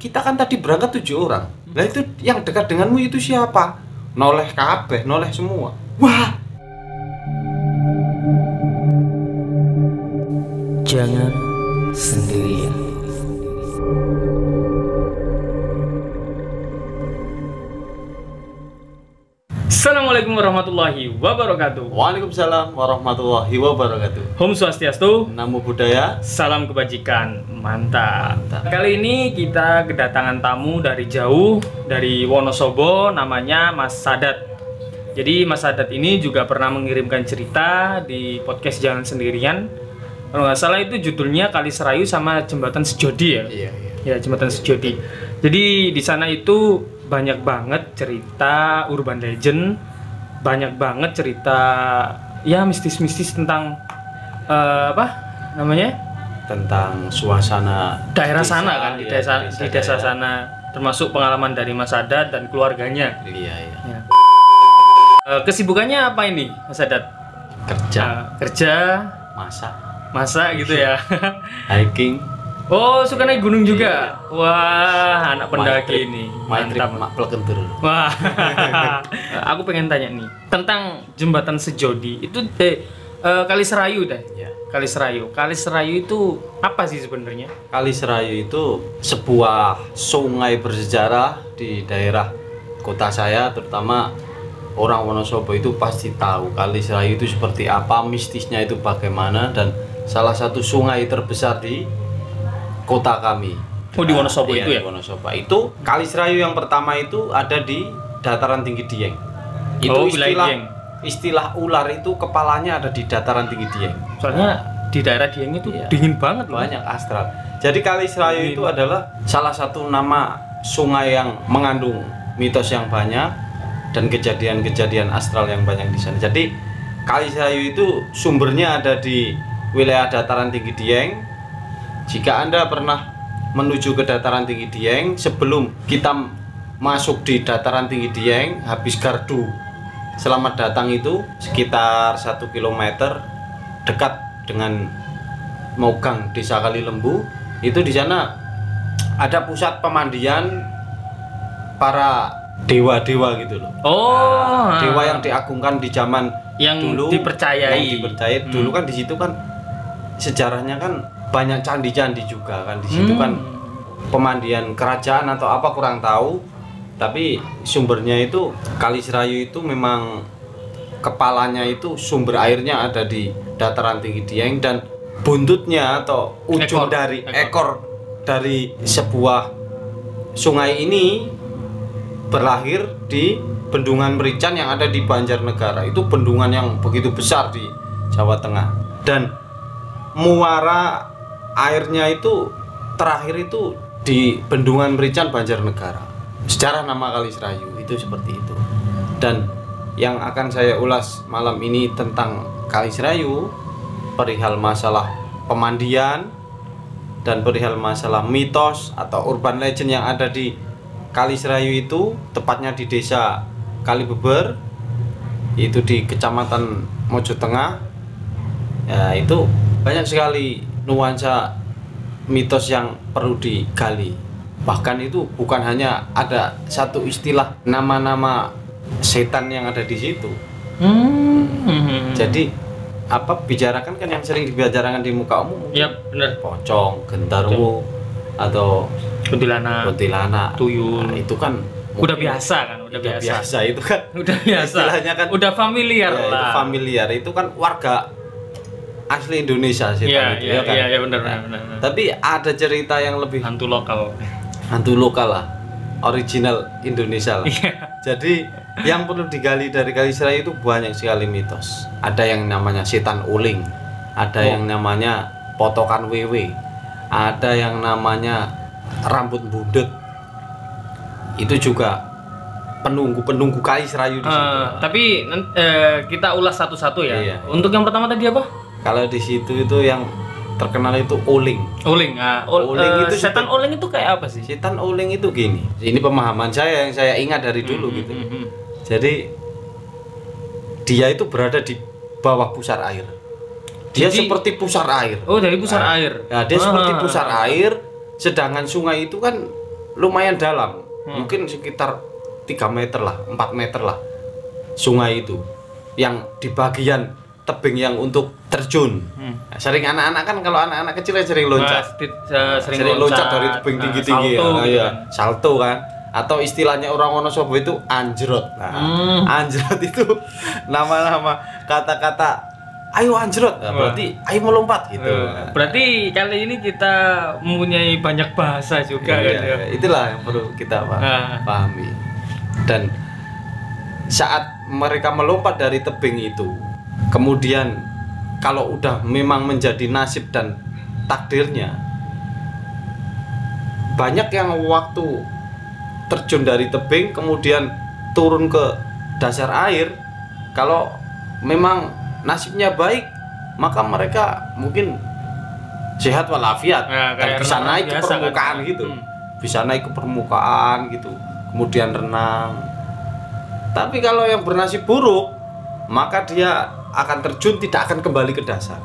kita kan tadi berangkat 7 orang. Nah itu yang dekat denganmu itu siapa? Noleh kabeh, noleh semua. Wah. Jangan sendirian. Assalamualaikum warahmatullahi wabarakatuh. Waalaikumsalam warahmatullahi wabarakatuh. Om Swastiastu, Namo Buddhaya. salam kebajikan, mantap. Kali ini kita kedatangan tamu dari jauh, dari Wonosobo, namanya Mas Sadat. Jadi Mas Sadat ini juga pernah mengirimkan cerita di podcast Jangan Sendirian. Kalau nggak salah itu judulnya Kali Serayu sama Jembatan Sejodi ya. Iya. Ya, Jembatan Sejodi. Jadi di sana itu banyak banget cerita urban legend, banyak banget cerita ya mistis-mistis tentang apa namanya? Tentang suasana Daerah desa, sana kan, di ya, desa sana, termasuk pengalaman dari Mas Sadat dan keluarganya. Iya. Ya. Kesibukannya apa ini, Mas Sadat? Kerja, masak gitu ya. Hiking. Oh, suka naik gunung juga. Wah, anak pendaki ini. Mantap. Plekentur. Wah. Aku pengen tanya nih tentang Jembatan Sejodi. Itu Kali Serayu deh. Ya. Kali Serayu. Kali Serayu itu apa sih sebenarnya? Kali Serayu itu sebuah sungai bersejarah di daerah kota saya, terutama orang Wonosobo itu pasti tahu Kali Serayu itu seperti apa, mistisnya itu bagaimana, dan salah satu sungai terbesar di kota kami. Oh, di Wonosobo Iya, itu ya? Di Wonosobo. Itu Kali Serayu yang pertama itu ada di dataran tinggi Dieng. Itu wilayah Dieng. istilah ular itu kepalanya ada di dataran tinggi Dieng. Soalnya di daerah Dieng itu Iya. dingin banget loh. Banyak astral. Jadi Kali Serayu itu adalah salah satu nama sungai yang mengandung mitos yang banyak dan kejadian-kejadian astral yang banyak di sana. Jadi Kali Serayu itu sumbernya ada di wilayah dataran tinggi Dieng. Jika Anda pernah menuju ke dataran tinggi Dieng, sebelum kita masuk di dataran tinggi Dieng, habis gardu selamat datang itu sekitar 1 km dekat dengan Mogang Desa Kalilembu, itu di sana ada pusat pemandian para dewa-dewa gitu loh. Oh, Dewa yang diagungkan di zaman yang dulu, dipercayai. yang dipercayai dulu kan di situ kan sejarahnya kan banyak candi-candi juga kan di situ kan pemandian kerajaan atau apa kurang tahu, tapi sumbernya itu Kali Serayu itu memang kepalanya itu sumber airnya ada di dataran tinggi Dieng, dan buntutnya atau ujung dari ekor dari sebuah sungai ini berlahir di Bendungan Merican yang ada di Banjarnegara. Itu bendungan yang begitu besar di Jawa Tengah, dan muara airnya itu terakhir itu di Bendungan Merican Banjarnegara. Sejarah nama Kali Serayu itu seperti itu. Dan yang akan saya ulas malam ini tentang Kali Serayu, perihal masalah pemandian dan perihal masalah mitos atau urban legend yang ada di Kali Serayu itu, tepatnya di Desa Kalibeber, itu di Kecamatan Mojo Tengah. Ya, itu banyak sekali nuansa mitos yang perlu digali. Bahkan itu bukan hanya ada satu istilah nama-nama setan yang ada di situ. Jadi apa bicarakan kan yang sering dibicarakan di muka umum. Iya, benar. Pocong, gentarwo, atau Kuntilanak, tuyul. Nah, itu kan Udah biasa kan, udah biasa. itu kan Udah biasa. istilahnya kan udah familiar ya, lah. itu familiar, itu kan warga asli Indonesia sih kan. Iya, benar. Tapi ada cerita yang lebih Hantu lokal. hantu lokal lah, original Indonesia lah. Jadi yang perlu digali dari Kali Serayu itu banyak sekali mitos. Ada yang namanya setan uling, ada yang namanya potokan wewe, ada yang namanya rambut budut. Itu juga penunggu Kali Serayu di situ. Tapi kita ulas satu-satu ya. Iya. Untuk yang pertama tadi apa? Kalau di situ itu yang terkenal itu uling. Uling. Uling itu setan uling itu kayak apa sih? Setan uling itu gini. Ini pemahaman saya yang saya ingat dari dulu gitu. Jadi dia itu berada di bawah pusar air. Dia seperti pusar air. Oh, dari pusar air. Ya, dia seperti pusar air, sedangkan sungai itu kan lumayan dalam, mungkin sekitar 3 meter lah, 4 meter lah sungai itu, yang di bagian tebing yang untuk terjun. Sering anak-anak kan, kalau anak-anak kecil sering loncat, sering loncat dari tebing tinggi-tinggi, salto kan, atau istilahnya orang Wonosobo itu anjrot. Nah, anjrot itu nama-nama kata-kata ayo anjrot, berarti ayo melompat gitu. Berarti kali ini kita mempunyai banyak bahasa juga kan ya. Itulah yang perlu kita pahami. Dan saat mereka melompat dari tebing itu, kemudian kalau udah memang menjadi nasib dan takdirnya, banyak yang waktu terjun dari tebing kemudian turun ke dasar air, kalau memang nasibnya baik, maka mereka mungkin sehat walafiat dan bisa naik ke permukaan kan? Gitu, bisa naik ke permukaan gitu, kemudian renang. Tapi kalau yang bernasib buruk, maka dia akan terjun, tidak akan kembali ke dasar.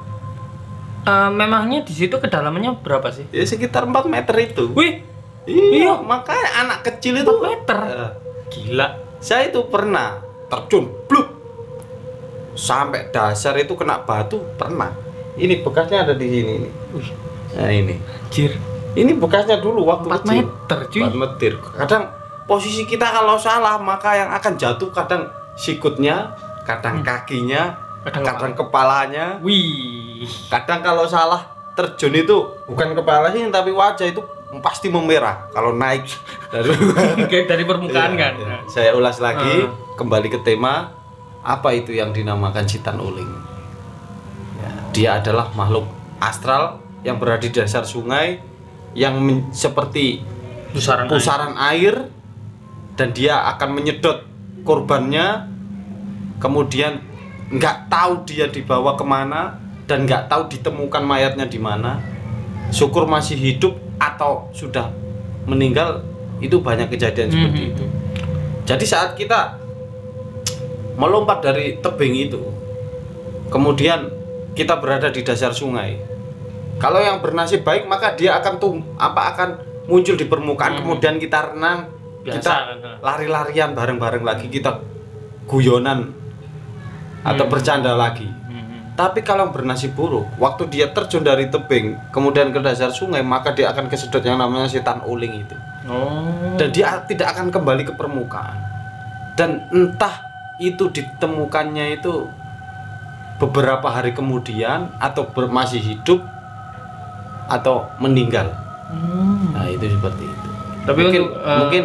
Memangnya di situ kedalamannya berapa sih? Ya sekitar 4 meter itu. Wih, iya, makanya anak kecil itu 4 meter. Gila. Saya itu pernah terjun, bluk, sampai dasar itu kena batu, pernah. Ini bekasnya ada di sini nih. Nah ini. Anjir. Ini bekasnya dulu waktu 4 kecil. meter, cuy. 4 meter. Kadang posisi kita kalau salah, maka yang akan jatuh kadang sikutnya, kadang kakinya, kadang kepalanya. Wih. Kadang kalau salah terjun itu bukan kepala sih, tapi wajah itu pasti memerah kalau naik dari permukaan kan. Iya. Saya ulas lagi, kembali ke tema, apa itu yang dinamakan Sitan Uling. Ya, dia adalah makhluk astral yang berada di dasar sungai, yang seperti pusaran air, dan dia akan menyedot korbannya, kemudian nggak tahu dia dibawa kemana dan nggak tahu ditemukan mayatnya di mana. Syukur masih hidup atau sudah meninggal, itu banyak kejadian seperti itu. Jadi saat kita melompat dari tebing itu, kemudian kita berada di dasar sungai, kalau yang bernasib baik maka dia akan akan muncul di permukaan, kemudian kita renang, kita lari-larian bareng-bareng lagi, kita guyonan atau bercanda lagi. Tapi kalau bernasib buruk, waktu dia terjun dari tebing kemudian ke dasar sungai, maka dia akan kesedot yang namanya Sitan Uling itu. Dan dia tidak akan kembali ke permukaan. Dan entah itu ditemukannya itu beberapa hari kemudian, atau masih hidup, atau meninggal. Nah itu seperti itu. Tapi mungkin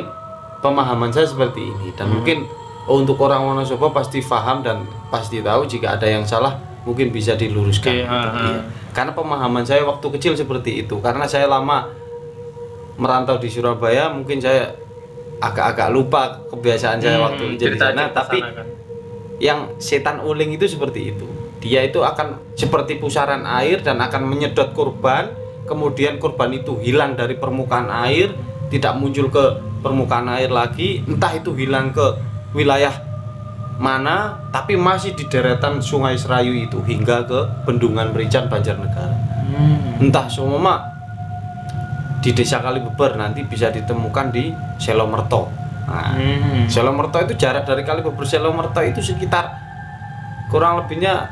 pemahaman saya seperti ini, dan mungkin untuk orang Wonosobo pasti paham dan pasti tahu. Jika ada yang salah mungkin bisa diluruskan. Iya. Karena pemahaman saya waktu kecil seperti itu, karena saya lama merantau di Surabaya, mungkin saya agak-agak lupa kebiasaan saya waktu jadi sana. Tapi kan, yang Setan Uling itu seperti itu, dia itu akan seperti pusaran air dan akan menyedot korban, kemudian korban itu hilang dari permukaan air, tidak muncul ke permukaan air lagi, entah itu hilang ke wilayah mana, tapi masih di deretan Sungai Serayu itu hingga ke Bendungan Merican, Banjarnegara. Entah semua di Desa Kalibeber, nanti bisa ditemukan di Selomerto. Nah, Selomerto itu jarak dari Kalibeber Selomerto itu sekitar kurang lebihnya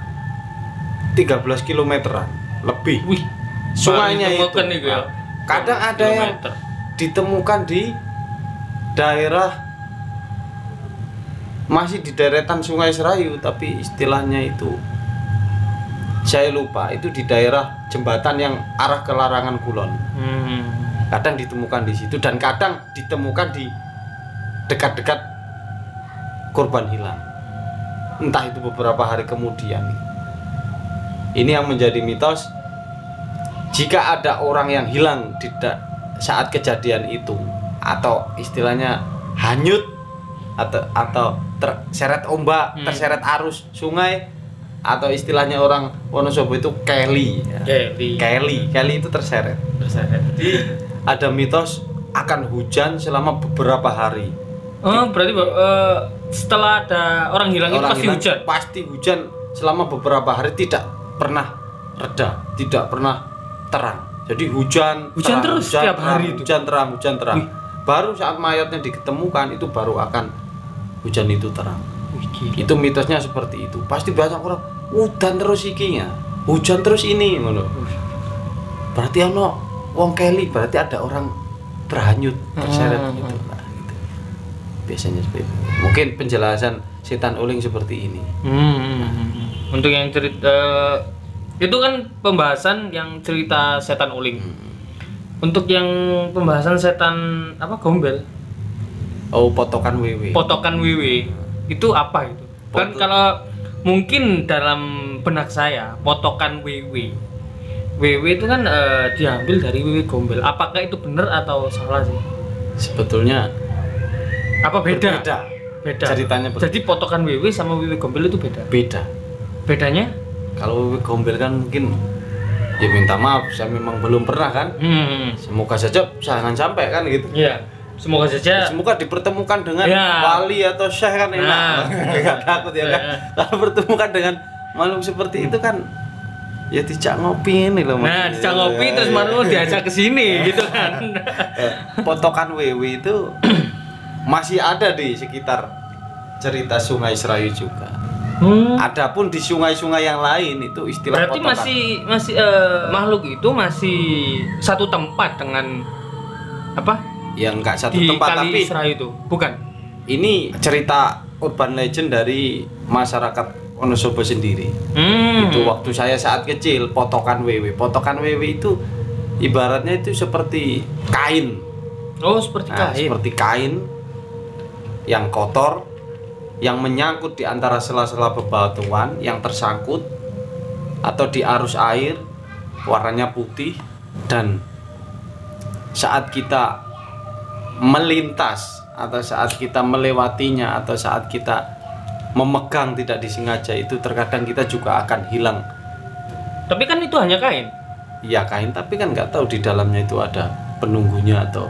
13 kilometeran lebih. Wih, sungainya itu. Ya. Kadang ada yang ditemukan di daerah masih di deretan Sungai Serayu, tapi istilahnya itu saya lupa, itu di daerah jembatan yang arah ke Larangan Kulon. Kadang ditemukan di situ, dan kadang ditemukan di dekat-dekat korban hilang, entah itu beberapa hari kemudian. Ini yang menjadi mitos, jika ada orang yang hilang saat kejadian itu, atau istilahnya hanyut atau terseret ombak, terseret arus sungai, atau istilahnya orang Wonosobo itu Kelly itu terseret. Jadi ada mitos akan hujan selama beberapa hari. Berarti setelah ada orang hilang itu pasti hujan? Pasti hujan selama beberapa hari, tidak pernah reda, tidak pernah terang. Jadi hujan terang, terus setiap hari itu. Hujan terang. baru saat mayatnya diketemukan itu baru akan hujan itu terang. Itu mitosnya seperti itu. Pasti banyak orang udan terus ikinya, hujan terus ini ngono. Berarti ono wong keli, berarti ada orang terhanyut, terseret gitu. Nah, gitu. Biasanya seperti itu. Mungkin penjelasan setan uling seperti ini. Untuk yang cerita itu kan pembahasan yang cerita setan uling. Untuk yang pembahasan setan apa gombel? Oh, potokan wewe. Potokan wewe. Itu apa itu? Kan kalau mungkin dalam benak saya, potokan wewe. Wewe itu kan diambil dari wewe gombel. Apakah itu benar atau salah sih? Sebetulnya Apa beda? Beda. Ceritanya berbeda. Jadi potokan wewe sama wewe gombel itu beda. Beda. Bedanya? Kalau wewe gombel kan mungkin ya minta maaf, saya memang belum pernah kan. Semoga saja jangan sampai kan gitu. Iya. Semoga saja. Semoga dipertemukan dengan Ya. wali atau syekh kan enak. Nah. Enggak takut ya kan. Kalau bertemukan dengan makhluk seperti itu kan ya dijak ngopi ini loh. Nah, dijak ngopi terus malu diajak ke sini gitu kan. Potokan wewe itu masih ada di sekitar cerita Sungai Serayu juga. Adapun di sungai-sungai yang lain itu istilah Berarti potokan. masih makhluk itu masih satu tempat dengan apa? Ya enggak satu Di tempat Kali tapi Serayu itu, bukan? ini cerita urban legend dari masyarakat Wonosobo sendiri. Itu waktu saya saat kecil potokan wewe. Potokan wewe itu ibaratnya itu seperti kain. Oh, seperti Nah, kain. seperti kain yang kotor yang menyangkut di antara sela-sela bebatuan yang tersangkut atau di arus air warnanya putih, dan saat kita melintas atau saat kita melewatinya atau saat kita memegang tidak disengaja itu terkadang kita juga akan hilang. Tapi kan itu hanya kain. Iya kain, tapi kan nggak tahu di dalamnya itu ada penunggunya atau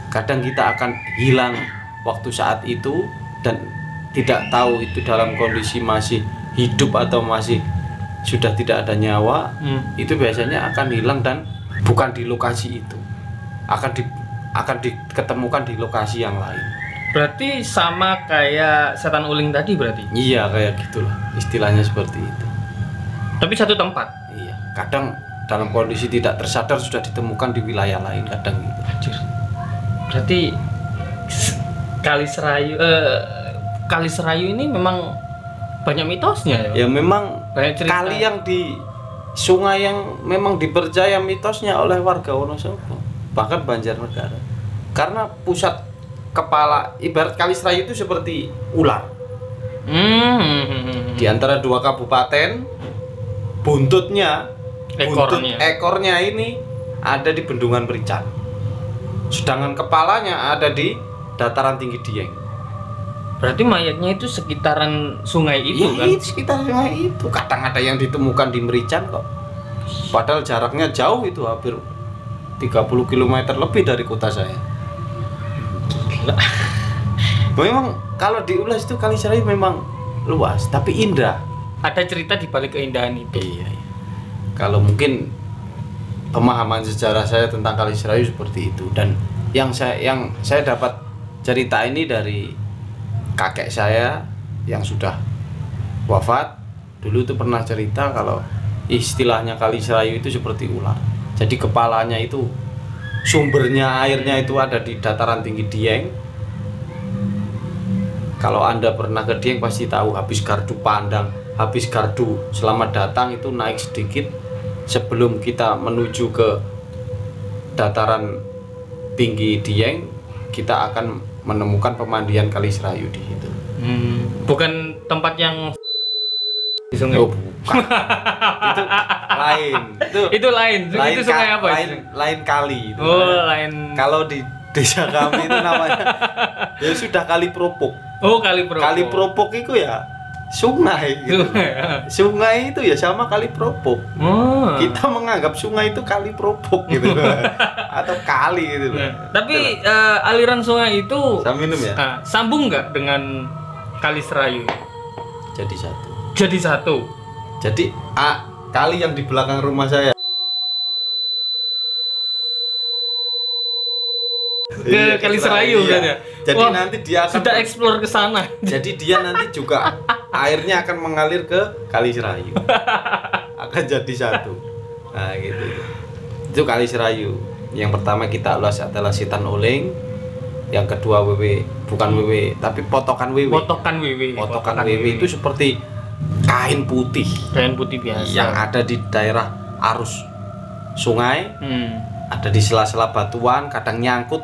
kadang kita akan hilang waktu saat itu dan tidak tahu itu dalam kondisi masih hidup atau masih sudah tidak ada nyawa. Itu biasanya akan hilang dan bukan di lokasi itu, akan diketemukan di lokasi yang lain. Berarti sama kayak setan uling tadi berarti. Iya kayak gitulah istilahnya seperti itu. Tapi satu tempat. Iya, kadang dalam kondisi tidak tersadar sudah ditemukan di wilayah lain kadang gitu. Anjir. Berarti Kali Serayu ini memang banyak mitosnya ya. Ya memang Banyak cerita. kali yang di sungai yang memang dipercaya mitosnya oleh warga Wonosobo, bahkan Banjarnegara. Karena pusat kepala ibarat Kali Serayu itu seperti ular. Di antara dua kabupaten, buntut ekornya ini ada di Bendungan Merican. Sedangkan kepalanya ada di dataran tinggi Dieng. Berarti mayatnya itu sekitaran sungai itu kan? Itu sekitar sungai itu. Kadang ada yang ditemukan di Merican kok. Padahal jaraknya jauh itu, hampir 30 km lebih dari kota saya. Gila. Memang kalau diulas itu Kali Serayu memang luas, tapi indah. Ada cerita di balik keindahan itu. Iya. Kalau mungkin pemahaman sejarah saya tentang Kali Serayu seperti itu, dan yang saya dapat cerita ini dari kakek saya yang sudah wafat. Dulu itu pernah cerita kalau istilahnya Kali Serayu itu seperti ular. Jadi kepalanya itu sumbernya airnya itu ada di dataran tinggi Dieng. Kalau Anda pernah ke Dieng pasti tahu, habis gardu Pandang, habis gardu Selamat Datang itu naik sedikit sebelum kita menuju ke dataran tinggi Dieng, kita akan menemukan pemandian Kali Serayu di situ. Bukan tempat yang di sungai. Oh, bukan. Itu lain. Itu lain. Itu sungai apa? Lain kali itu. Oh, lain. Kalau di desa kami itu namanya ya sudah Kali Propok. Oh, Kali Propok. Kali Propok itu ya sungai gitu. Sungai itu ya sama Kali Propok. Oh. Kita menganggap sungai itu Kali Propok gitu. Atau kali gitu. Tapi aliran sungai itu Saya minum ya. sambung nggak dengan Kali Serayu? Jadi satu. Jadi satu. Jadi kali yang di belakang rumah saya ke Kali Serayu kan ya. Jadi Wah, nanti dia akan sudah explore ke sana. jadi dia nanti juga airnya akan mengalir ke Kali Serayu. Akan jadi satu. Nah, gitu. Itu Kali Serayu. Yang pertama kita ulas adalah Sitan Uling. Yang kedua wewe, bukan wewe, tapi potokan wewe. Potokan wewe. Potokan wewe itu seperti kain putih kain putih biasa yang ada di daerah arus sungai, ada di sela-sela batuan, kadang nyangkut.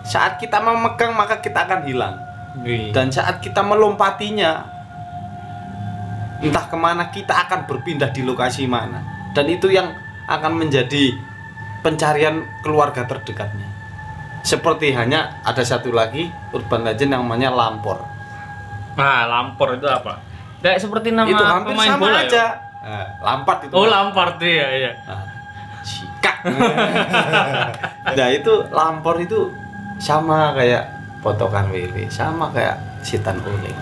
Saat kita memegang maka kita akan hilang. Dan saat kita melompatinya, entah kemana kita akan berpindah di lokasi mana. Dan itu yang akan menjadi pencarian keluarga terdekatnya. Seperti hanya ada satu lagi urban legend yang namanya Lampor. Nah, Lampor itu apa? Kayak seperti nama Itu hampir pemain sama bola aja. Ya? Lampard itu. Oh, Lampard ya, iya. Sikak. Nah, itu Lampor itu sama kayak potokan wewe, sama kayak Sitan Uling.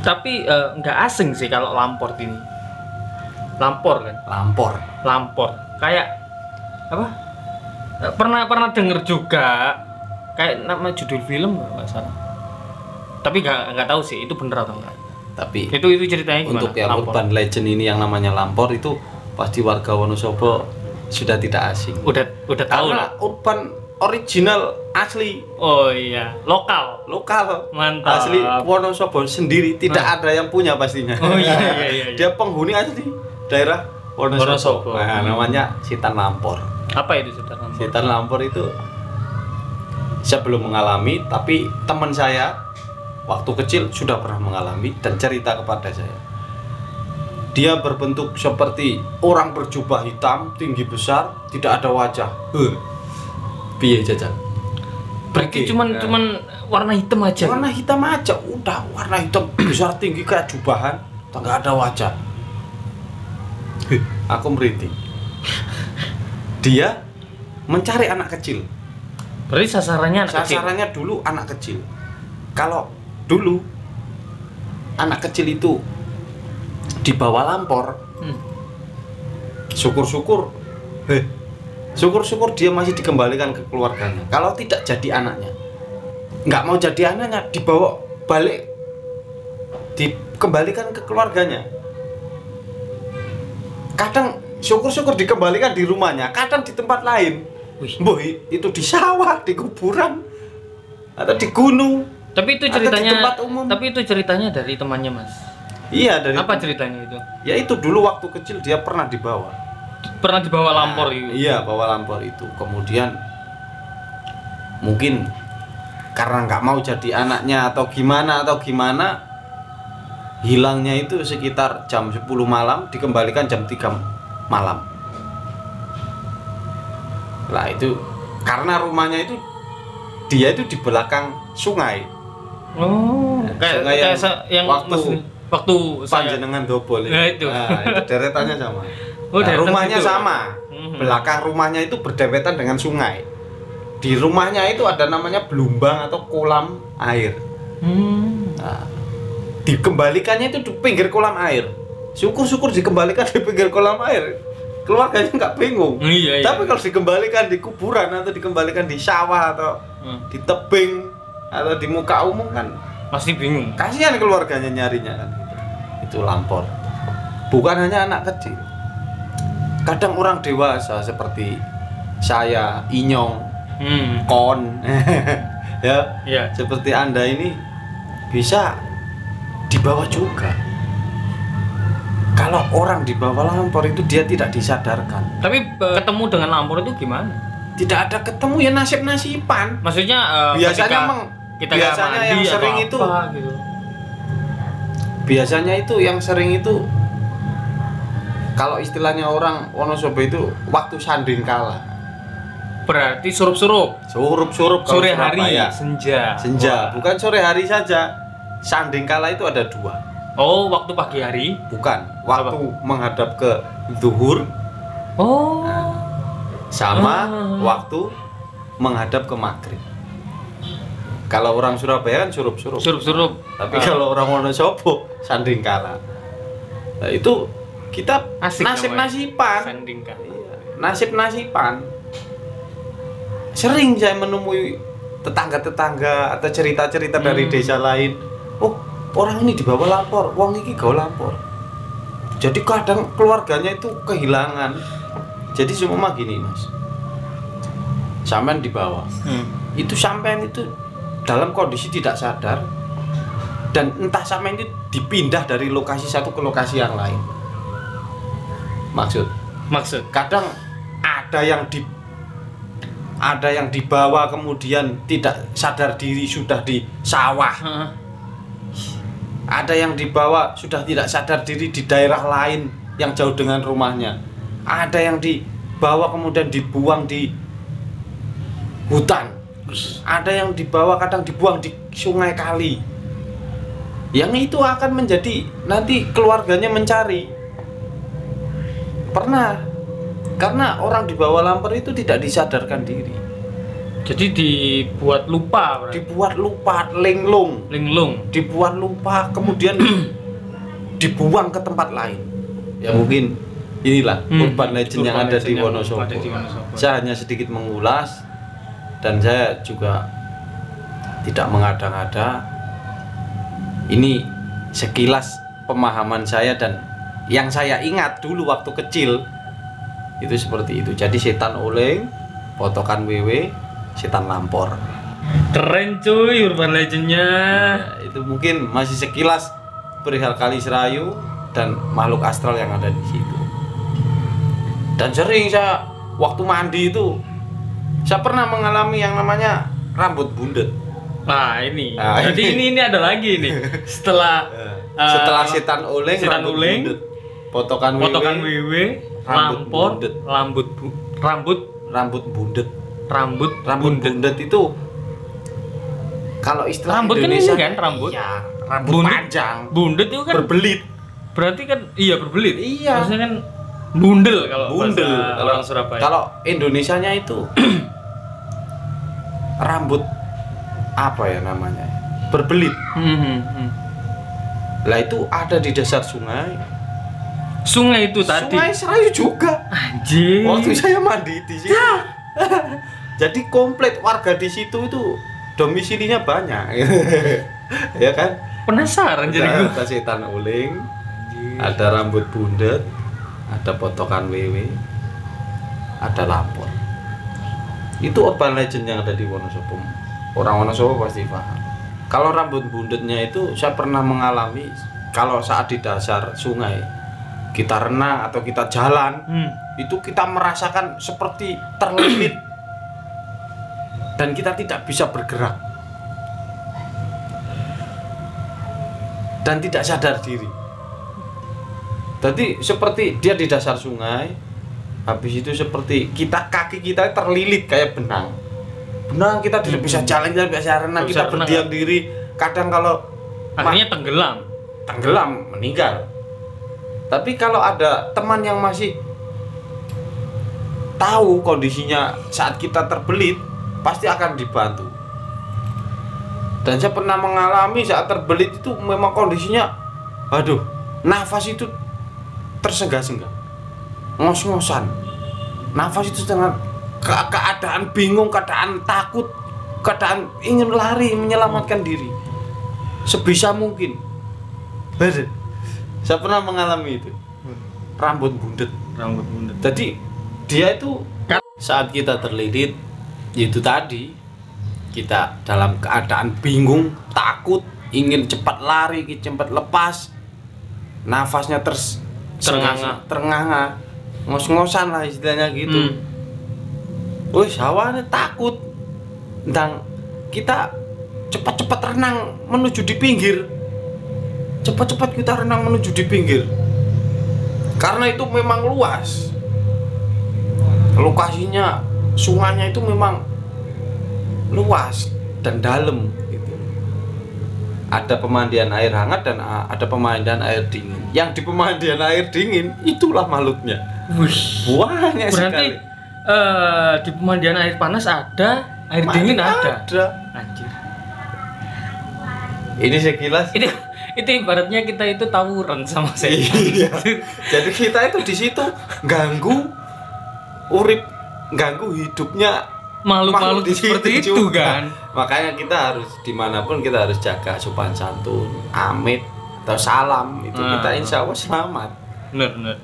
Tapi nggak asing sih kalau Lamport ini. Lampor kan? Lampor. Kayak apa? Pernah denger juga kayak nama judul film nggak salah. Tapi nggak tahu sih itu bener atau enggak. Tapi itu ceritanya gimana? untuk yang Lampor. urban legend ini yang namanya Lampor itu pasti warga Wonosobo sudah tidak asing. Udah tahu Karena lah. urban original asli Oh iya, lokal. Mantap. asli Wonosobo sendiri, tidak ada yang punya pastinya. Oh iya. Dia penghuni asli daerah Wonosobo. Wonosobo. Nah, namanya Sitan Lampor. Apa itu Sitan Lampor? Sitan Lampor itu saya belum mengalami, tapi teman saya waktu kecil sudah pernah mengalami dan cerita kepada saya. Dia berbentuk seperti orang berjubah hitam, tinggi besar, tidak ada wajah. Piye jajan? Berarti Oke. cuman warna hitam aja. Warna hitam aja, udah warna hitam besar tinggi kayak jubahan, nggak ada wajah. Aku merinding. Dia mencari anak kecil. Berarti sasarannya anak kecil. Sasarannya dulu anak kecil. Kalau dulu anak kecil itu dibawa Lampor, syukur-syukur dia masih dikembalikan ke keluarganya. Kalau tidak jadi anaknya, nggak mau jadi anaknya, dibawa balik, dikembalikan ke keluarganya. Kadang syukur-syukur dikembalikan di rumahnya, kadang di tempat lain. Boh, itu di sawah, di kuburan, atau di gunung. Tapi itu Atau di ceritanya tempat umum. Tapi itu ceritanya dari temannya, Mas. Iya, dari Apa ceritanya itu? ya itu dulu waktu kecil dia pernah dibawa. Pernah dibawa Lampor itu. Iya, bawa Lampor itu. Kemudian mungkin karena nggak mau jadi anaknya atau gimana hilangnya itu sekitar jam 10 malam, dikembalikan jam 3 malam. Lah itu karena rumahnya itu dia itu di belakang sungai. Oh, Sungai yang waktu saya Panjenengan Dobol. Ya, itu. Nah, itu deretannya sama. Oh, Nah, deretan rumahnya situ. sama. Belakang rumahnya itu berdempetan dengan sungai. Di rumahnya itu ada namanya belumbang atau kolam air. Nah, dikembalikannya itu di pinggir kolam air. Syukur-syukur dikembalikan di pinggir kolam air. Keluarganya nggak bingung. Iya. Tapi kalau dikembalikan di kuburan atau dikembalikan di sawah atau di tebing atau di muka umum kan Pasti bingung. kasihan keluarganya nyarinya kan. Itu Lampor. Bukan hanya anak kecil. Kadang orang dewasa seperti saya, Inyong, Kon, ya, Iya. seperti Anda ini bisa dibawa juga. Kalau orang dibawa Lampor itu dia tidak disadarkan. Tapi ketemu dengan Lampor itu gimana? Tidak ada ketemu ya nasib-nasiban. Maksudnya Biasanya biasanya yang sering itu gitu. Biasanya itu yang sering itu kalau istilahnya orang Wonosobo itu waktu sanding kala. Berarti surup-surup. Surup-surup kalau Sore hari, Surabaya. senja. Senja, bukan sore hari saja. Sanding kala itu ada dua. Oh, waktu pagi hari. Bukan, waktu menghadap ke zuhur Oh. sama waktu menghadap ke maghrib. Kalau orang Surabaya kan surup-surup. Surup-surup. Tapi kalau orang Wonosobo sanding kala. Nah, itu kita Asik nasib-nasiban. Sanding kan. Nasib-nasiban. sering saya menemui tetangga-tetangga atau cerita-cerita dari desa lain. Oh, orang ini dibawa lapor, wong iki gak lapor. Jadi kadang keluarganya itu kehilangan. Jadi semua gini Mas, sampean dibawa, itu sampean itu dalam kondisi tidak sadar, dan entah sampean itu dipindah dari lokasi satu ke lokasi yang lain. Maksud kadang ada yang dibawa kemudian tidak sadar diri sudah di sawah. Ada yang dibawa sudah tidak sadar diri di daerah lain yang jauh dengan rumahnya. Ada yang dibawa kemudian dibuang di hutan. Ada yang dibawa kadang dibuang di sungai kali. Yang itu akan menjadi nanti keluarganya mencari. Pernah. Karena orang dibawa lapor itu tidak disadarkan diri. Jadi dibuat lupa, berarti. Dibuat lupa, linglung, dibuat lupa, kemudian dibuang ke tempat lain. Ya mungkin inilah urban legend yang ada di Wonosobo. Saya hanya sedikit mengulas, dan saya juga tidak mengada-ngada. Ini sekilas pemahaman saya dan yang saya ingat dulu waktu kecil itu seperti itu. Jadi setan oleng, potokan wewe, setan lampor. Keren cuy urban legendnya. Itu mungkin masih sekilas perihal Kali Serayu dan makhluk astral yang ada di situ. Dan sering saya waktu mandi itu saya pernah mengalami yang namanya rambut bundet. Nah ini, jadi ini ada lagi nih. Setelah setan oleng, bundet, potokan wewe, lampor, rambut bundet. Rambut bundet itu kalau istilah rambut Indonesia kan ini kan rambut. Iya, rambut panjang. Bundet itu kan berbelit. Berarti kan berbelit. Iya. Maksudnya kan bundel kalau orang Surabaya. Kalau Indonesianya itu rambut apa ya namanya? Berbelit. Lah itu ada di dasar sungai. Sungai itu tadi. Sungai Serayu juga. Anjir. Waktu saya mandi di situ. Jadi komplit warga di situ itu domisilinya banyak. Ya kan? Penasaran jadi ada setan uling, ada rambut bundet, ada potokan wewe, ada lapor. Itu urban legend yang ada di Wonosobo. Orang Wonosobo pasti paham. Kalau rambut bundetnya itu saya pernah mengalami kalau saat di dasar sungai kita renang atau kita jalan, itu kita merasakan seperti terlilit dan kita tidak bisa bergerak dan tidak sadar diri. Jadi seperti dia di dasar sungai, habis itu seperti kaki kita terlilit kayak benang. Kita tidak bisa jalan, tidak bisa renang, kita berdiam diri. Kadang kalau akhirnya tenggelam, meninggal. Tapi kalau ada teman yang masih tahu kondisinya saat kita terbelit, pasti akan dibantu. Dan saya pernah mengalami saat terbelit itu memang kondisinya, nafas itu tersenggah-senggah, ngos-ngosan. Nafas itu dengan keadaan bingung, keadaan takut, keadaan ingin lari, menyelamatkan diri sebisa mungkin. Saya pernah mengalami itu. Rambut bundet. Jadi dia itu saat kita terlilit, itu tadi kita dalam keadaan bingung, takut, ingin cepat lari, cepat lepas, nafasnya terengah-engah, ngos-ngosan lah istilahnya gitu. Hawane takut, dan kita cepat-cepat renang menuju di pinggir. Cepat-cepat kita renang menuju di pinggir. Karena itu memang luas. Lokasinya, sungainya itu memang luas dan dalam gitu. Ada pemandian air hangat dan ada pemandian air dingin. Yang di pemandian air dingin itulah makhluknya. Banyak berarti sekali. Di pemandian air panas ada, air dingin ada. Anjir. Ini sekilas. Itu ibaratnya kita itu tawuran sama setan. Iya. Jadi kita itu di situ ganggu hidupnya makhluk-makhluk di situ seperti itu juga. kan. Makanya kita harus dimanapun kita harus jaga sopan santun, amit atau salam itu kita insya Allah selamat. Benar.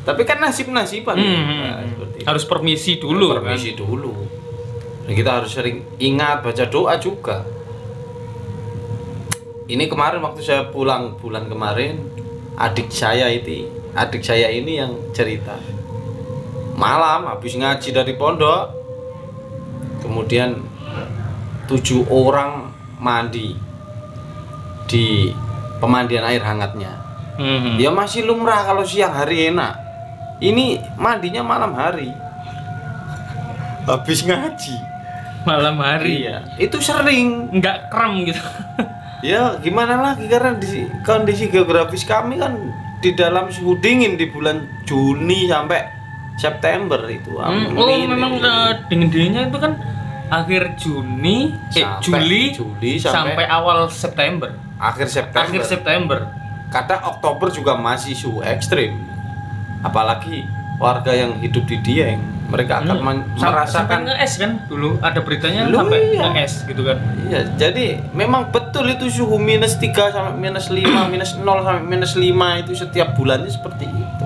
Tapi kan nasib-nasiban seperti itu. Harus permisi dulu permisi dulu. Dan kita harus sering ingat baca doa juga. Ini kemarin waktu saya pulang bulan kemarin, adik saya ini yang cerita. Malam habis ngaji dari pondok, kemudian 7 orang mandi di pemandian air hangatnya. Ya masih lumrah kalau siang hari enak. Ini mandinya malam hari. Habis ngaji malam hari. Iya, itu sering. Nggak kram gitu. Ya gimana lagi, karena di kondisi geografis kami kan di dalam suhu dingin di bulan Juni sampai September itu. Memang dingin-dinginnya itu kan akhir Juli sampai awal September. Akhir September. Kadang Oktober juga masih suhu ekstrim. Apalagi warga yang hidup di Dieng, mereka akan merasakan sampai nge-es kan dulu ada beritanya iya. nge-es gitu kan. Iya, jadi memang betul itu suhu -3 sampai -5, -0 sampai -5 itu setiap bulannya seperti itu.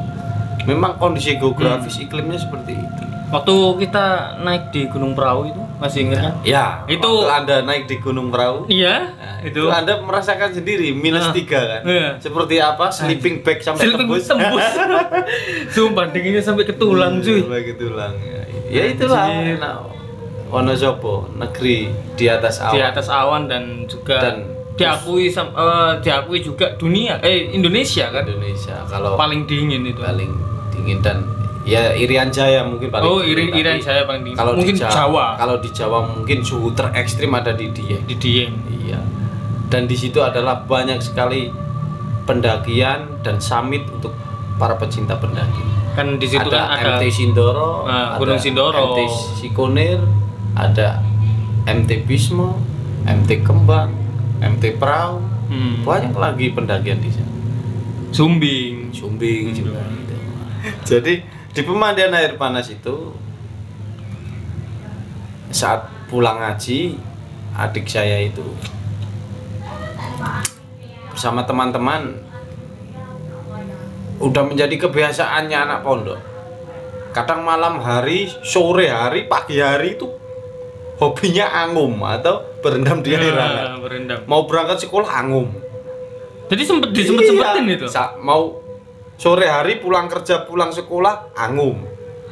Memang kondisi geografis iklimnya seperti itu. Waktu kita naik di Gunung Perahu itu masih ingat kan? Ya, itu waktu Anda naik di Gunung Perahu. Iya, Nah, itu Anda merasakan sendiri -3 kan. Iya. Seperti apa? Sleeping bag sampai tembus. Sumpah dinginnya sampai ke tulang cuy. Sampai ke tulang. Ya itulah. Nah, Wonosobo, negeri di atas awan. Di atas awan dan juga diakui juga Indonesia kan. Indonesia kalau paling dingin itu. Paling dingin dan ya Irian Jaya mungkin paling dingin. Irian Jaya paling dingin. Kalau mungkin di Jawa. Kalau di Jawa mungkin suhu terekstrim ada di Dieng. Di Dieng. Iya. Dan di situ adalah banyak sekali pendakian dan summit untuk para pecinta pendaki. Kan di situ ada MT Sindoro, Gunung Sindoro, MT Sikonir, ada MT Bismo, MT Kembang, MT Perahu. Banyak lagi pendakian di sana. Sumbing juga. Jadi di pemandian air panas itu saat pulang ngaji, adik saya itu bersama teman-teman udah menjadi kebiasaannya anak pondok. Kadang malam hari, sore hari, pagi hari itu hobinya angum atau berendam di air hangat. Mau berangkat sekolah angum. Jadi disempet-sempetin itu. Mau sore hari pulang kerja, pulang sekolah angum.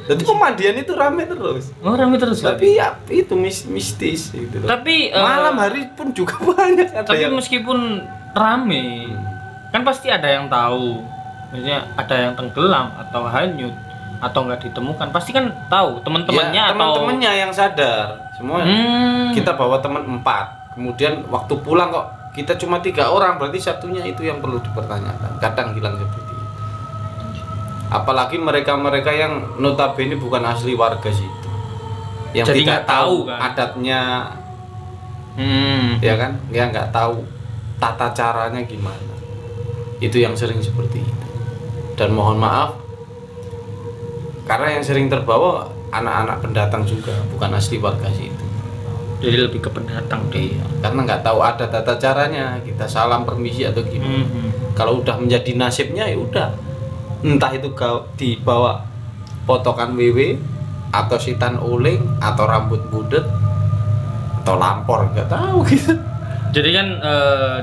Jadi pemandian itu rame terus. Oh, rame terus. Tapi ya itu mistis gitu. Tapi malam hari pun juga banyak. Tapi meskipun rame, kan pasti ada yang tahu. Misalnya ada yang tenggelam atau hanyut atau nggak ditemukan, pasti kan tahu teman-temannya ya, atau teman-temannya yang sadar semua. Kita bawa teman 4, kemudian waktu pulang kok kita cuma 3 orang, berarti satunya itu yang perlu dipertanyakan. Kadang hilang seperti itu. Apalagi mereka-mereka yang notabene bukan asli warga situ, yang jadi tidak tahu kan adatnya, ya kan, yang nggak tahu tata caranya gimana. Itu yang sering seperti itu. Dan mohon maaf, karena yang sering terbawa anak-anak pendatang juga, bukan asli warga situ. Jadi lebih ke pendatang deh. Karena nggak tahu ada tata caranya, kita salam permisi atau gimana. Kalau udah menjadi nasibnya ya udah, entah itu dibawa potongan wewe atau sitan uling atau rambut budet atau lampor, nggak tahu gitu. Jadi kan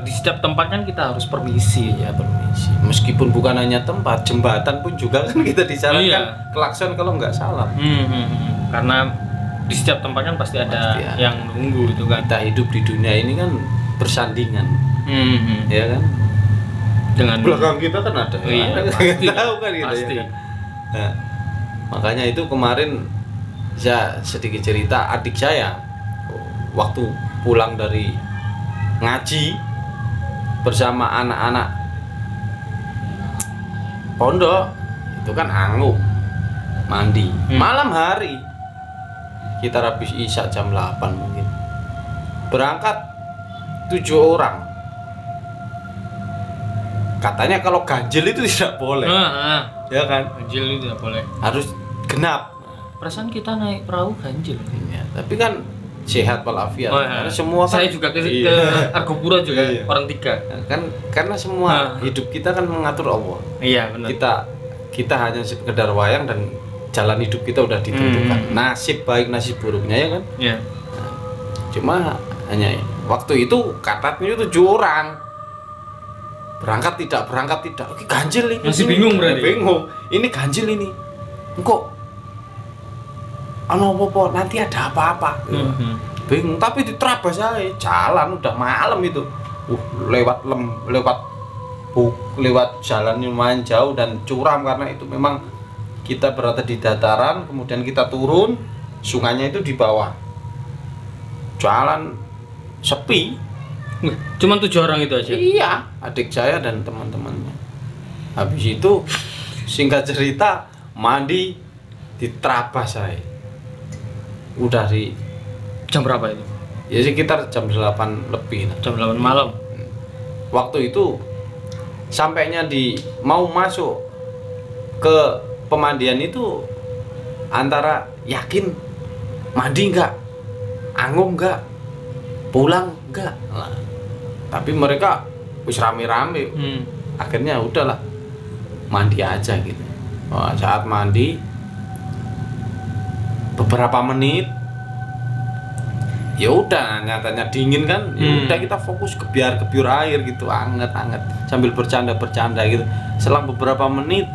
di setiap tempat kan kita harus permisi. Ya permisi. Meskipun bukan hanya tempat, jembatan pun juga kan kita disarankan klakson kalau nggak salam. Karena di setiap tempat kan pasti ada yang nunggu itu kan. Kita hidup di dunia ini kan bersandingan, ya kan. Dengan belakang kita kan ada. Pasti. Tahu kan kita. Pasti. Ya kan? Nah, makanya itu kemarin saya sedikit cerita adik saya waktu pulang dari ngaji bersama anak-anak pondok itu kan angum mandi malam hari, kita habis isya jam 8 mungkin, berangkat 7 orang. Katanya kalau ganjil itu tidak boleh, ya kan? Ganjil itu tidak boleh, harus genap. perasaan kita naik perahu ganjil. Ya, tapi kan sehat walafiat. Oh, ya. Karena semua kan, saya juga ke iya. Argopuro juga Iya. orang 3. Kan karena semua hidup kita kan mengatur Allah. Iya benar. Kita hanya sekedar wayang dan jalan hidup kita udah ditentukan. Nasib baik nasib buruknya ya kan. Iya. Cuma hanya waktu itu katanya 7 orang. Berangkat tidak. Ini ganjil ini. Masih bingung berarti? Bingung. Ini ganjil ini. Kok apa nanti ada apa-apa. Bingung tapi diterabas aja. Jalan udah malam itu. Lewat jalan lumayan jauh dan curam karena itu memang kita berada di dataran, kemudian kita turun, sungainya itu di bawah. Jalan sepi. Cuman 7 orang itu aja. Iya, adik saya dan teman-temannya. Habis itu singkat cerita mandi diterabas saya. Udah di Jam berapa itu? ya sekitar jam 8 lebih. Jam 8 malam. Waktu itu sampainya mau masuk ke pemandian itu antara yakin mandi enggak, angum enggak, pulang enggak. Nah, tapi mereka wis rame-rame. Akhirnya udahlah mandi aja gitu. Saat mandi beberapa menit ya udah nyatanya dingin kan, ya udah kita fokus kebiur air gitu, anget sambil bercanda gitu. Selang beberapa menit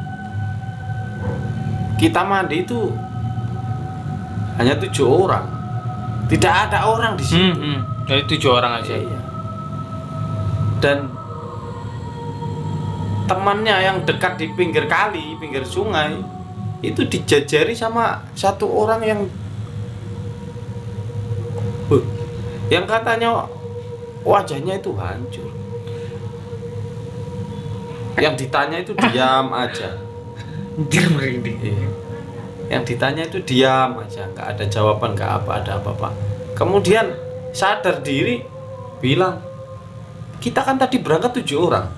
kita mandi itu hanya 7 orang, tidak ada orang di situ. Jadi 7 orang aja. Iya. Dan temannya yang dekat di pinggir kali, pinggir sungai itu dijajari sama 1 orang yang katanya wajahnya itu hancur. Yang ditanya itu diam aja. Anjir merinding. Iya. Yang ditanya itu diam aja, nggak ada jawaban, nggak ada apa-apa. Kemudian sadar diri bilang, kita kan tadi berangkat 7 orang.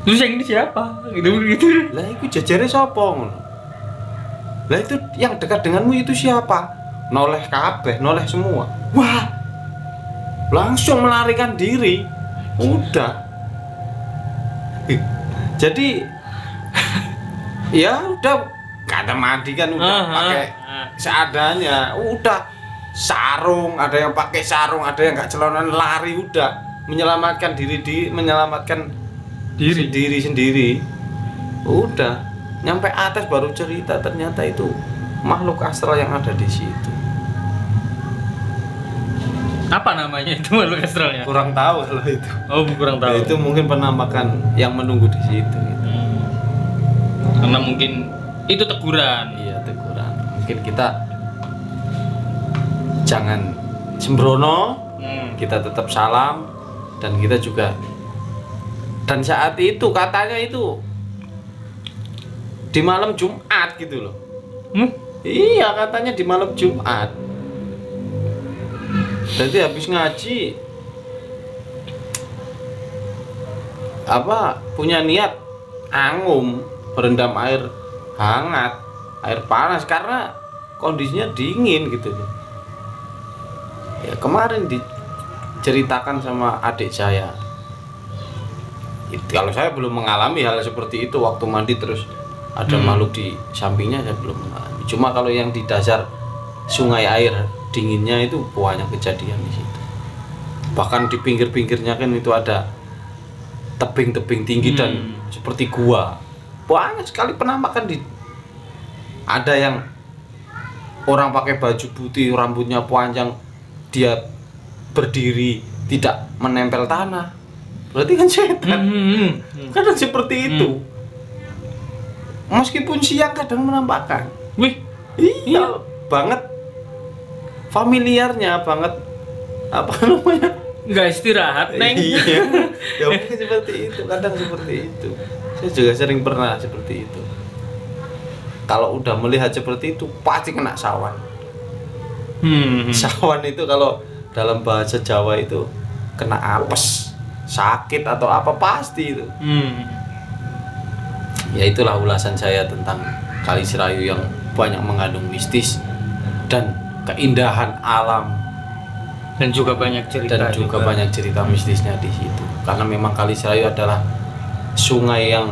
Terus yang ini siapa? Gitu. Lah itu jajarnya siapa? Lah itu yang dekat denganmu itu siapa? Noleh kabeh, noleh semua. Wah, langsung melarikan diri. Udah. Jadi ya udah kata mandi kan udah pakai seadanya. Udah sarung, ada yang pakai sarung, ada yang nggak celonan, lari udah menyelamatkan diri sendiri. Udah nyampe atas baru cerita ternyata itu makhluk astral yang ada di situ. Apa namanya itu makhluk astralnya? Kurang tahu kalau itu. Oh, kurang tahu. Ya, itu mungkin penampakan yang menunggu di situ gitu. Karena mungkin itu teguran. Iya, teguran. Mungkin kita jangan sembrono, kita tetap salam dan kita juga. Dan saat itu katanya itu di malam Jumat gitu loh. Iya, katanya di malam Jumat. Jadi habis ngaji punya niat angum, berendam air hangat, air panas karena kondisinya dingin gitu loh. Ya kemarin diceritakan sama adik saya. Kalau saya belum mengalami hal seperti itu waktu mandi terus ada makhluk di sampingnya, saya belum mengalami. Cuma kalau yang di dasar sungai air dinginnya itu banyak kejadian di situ. Bahkan di pinggir-pinggirnya kan itu ada tebing-tebing tinggi dan seperti gua. Banyak sekali penampakan ada yang orang pakai baju putih, rambutnya panjang, dia berdiri tidak menempel tanah. Berarti kan setan. Kadang seperti itu. Meskipun siang kadang menampakkan. Wih, iya banget. Familiarnya banget. Apa namanya? nggak istirahat, Neng. Iya. Ya mungkin seperti itu, kadang seperti itu. Saya juga sering pernah seperti itu. Kalau udah melihat seperti itu pasti kena sawan. Sawan itu kalau dalam bahasa Jawa itu kena apes, sakit atau apa pasti itu. Ya itulah ulasan saya tentang Kali Serayu yang banyak mengandung mistis dan keindahan alam, dan juga banyak cerita dan juga banyak cerita mistisnya di situ. Karena memang Kali Serayu adalah sungai yang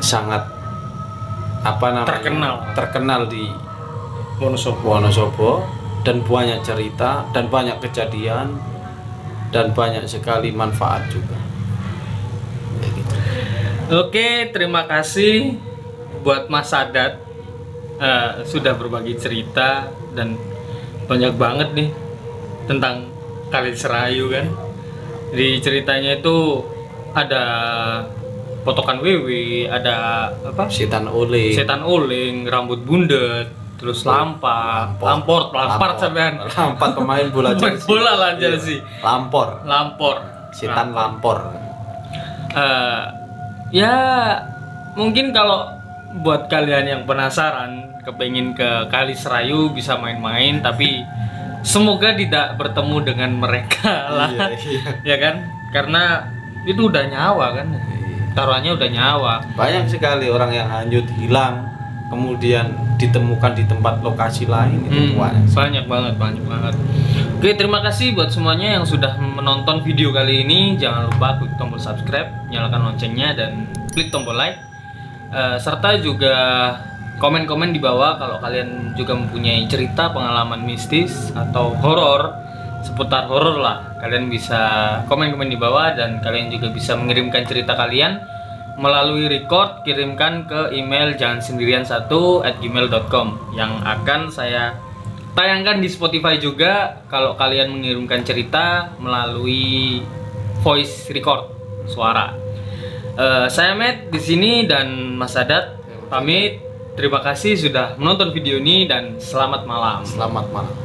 sangat terkenal di Wonosobo, dan banyak cerita dan banyak kejadian dan banyak sekali manfaat juga. Ya gitu. Oke, terima kasih buat Mas Sadat sudah berbagi cerita, dan banyak banget nih tentang Kali Serayu kan. Di ceritanya itu ada potokan wewe, ada apa? Setan oling, rambut bundet, terus lampar sampean. Lampar pemain bola Chelsea. Bola lah Chelsea. Lampor. Setan lampor. Ya mungkin kalau buat kalian yang penasaran kepengin ke Kali Serayu bisa main-main, tapi semoga tidak bertemu dengan mereka lah. Ya kan, karena itu udah nyawa kan, taruhannya udah nyawa. Banyak sekali orang yang hanyut hilang kemudian ditemukan di tempat lokasi lain, itu banyak banget. Oke, terima kasih buat semuanya yang sudah menonton video kali ini. Jangan lupa klik tombol subscribe, nyalakan loncengnya, dan klik tombol like. Serta juga komen-komen di bawah kalau kalian juga mempunyai cerita pengalaman mistis atau horor, seputar horor lah. Kalian bisa komen-komen di bawah, dan kalian juga bisa mengirimkan cerita kalian melalui record, kirimkan ke email jangansendirian1@gmail.com yang akan saya tayangkan di Spotify juga kalau kalian mengirimkan cerita melalui voice record suara. Saya Matt di sini dan Mas Sadat pamit. Terima kasih sudah menonton video ini dan selamat malam. Selamat malam.